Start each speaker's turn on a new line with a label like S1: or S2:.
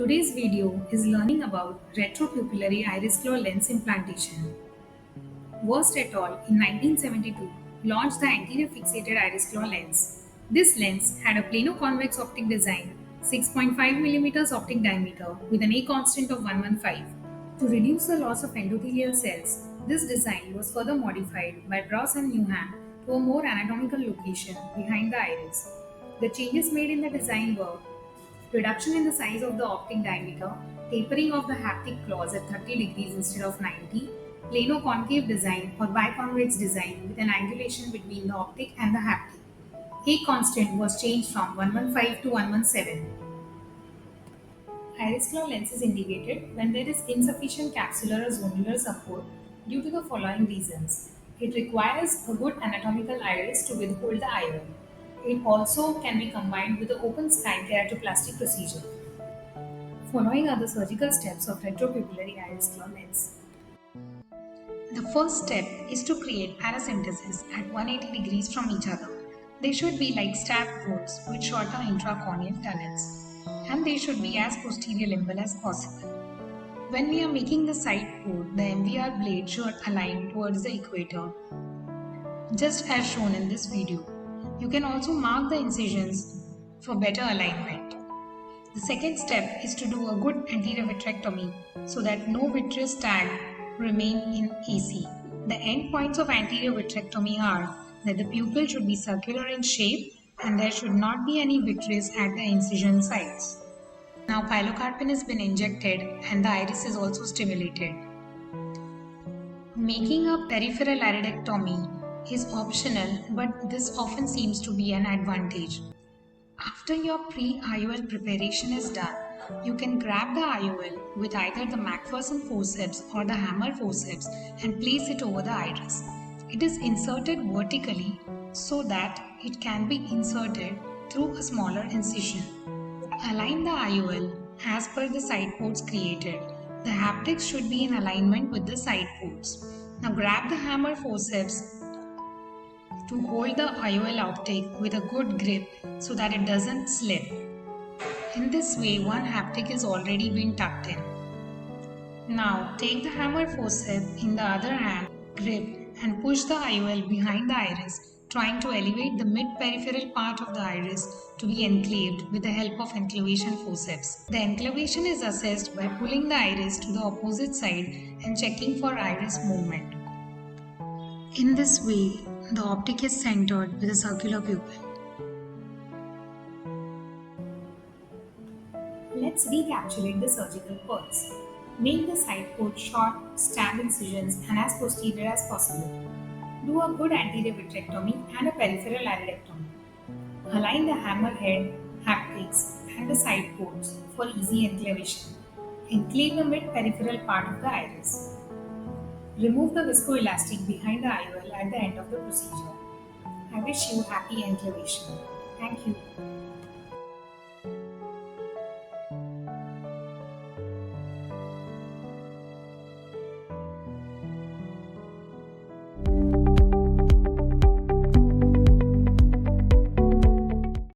S1: Today's video is learning about retropupillary iris claw lens implantation. Wurst et al. In 1972 launched the anterior fixated iris claw lens. This lens had a plano-convex optic design, 6.5 mm optic diameter with an A constant of 115. To reduce the loss of endothelial cells, this design was further modified by Bross and Newham to a more anatomical location behind the iris. The changes made in the design were reduction in the size of the optic diameter, tapering of the haptic claws at 30 degrees instead of 90, plano-concave design or biconvex design with an angulation between the optic and the haptic. A constant was changed from 115 to 117. Iris claw lens is indicated when there is insufficient capsular or zonular support due to the following reasons. It requires a good anatomical iris to withhold the IOL. It also can be combined with the open sky keratoplasty procedure. Following are the surgical steps of retropupillary iris claw lens. The first step is to create paracentesis at 180 degrees from each other. They should be like stabbed roads with shorter intracorneal tunnels, and they should be as posterior limbal as possible. When we are making the side port, the MVR blade should align towards the equator, just as shown in this video. You can also mark the incisions for better alignment. The second step is to do a good anterior vitrectomy so that no vitreous tag remain in AC. The end points of anterior vitrectomy are that the pupil should be circular in shape and there should not be any vitreous at the incision sites. Now pilocarpine has been injected and the iris is also stimulated. Making a peripheral iridectomy is optional, but this often seems to be an advantage. After your pre-IOL preparation is done, you can grab the IOL with either the McPherson forceps or the hammer forceps and place it over the iris. It is inserted vertically so that it can be inserted through a smaller incision. Align the IOL as per the side ports created. The haptics should be in alignment with the side ports. Now grab the hammer forceps to hold the IOL optic with a good grip so that it doesn't slip. In this way, one haptic is already been tucked in. Now take the hammer forceps in the other hand, grip and push the IOL behind the iris, trying to elevate the mid-peripheral part of the iris to be enclaved with the help of enclavation forceps. The enclavation is assessed by pulling the iris to the opposite side and checking for iris movement. In this way, the optic is centered with a circular pupil. Let's recapitulate the surgical parts. Make the side port short, stab incisions and as posterior as possible. Do a good anterior vitrectomy and a peripheral iridectomy. Align the hammerhead, haptics and the side ports for easy enclavation. Enclave the mid-peripheral part of the iris. Remove the viscoelastic behind the IOL at the end of the procedure. I wish you happy enclavation. Thank you.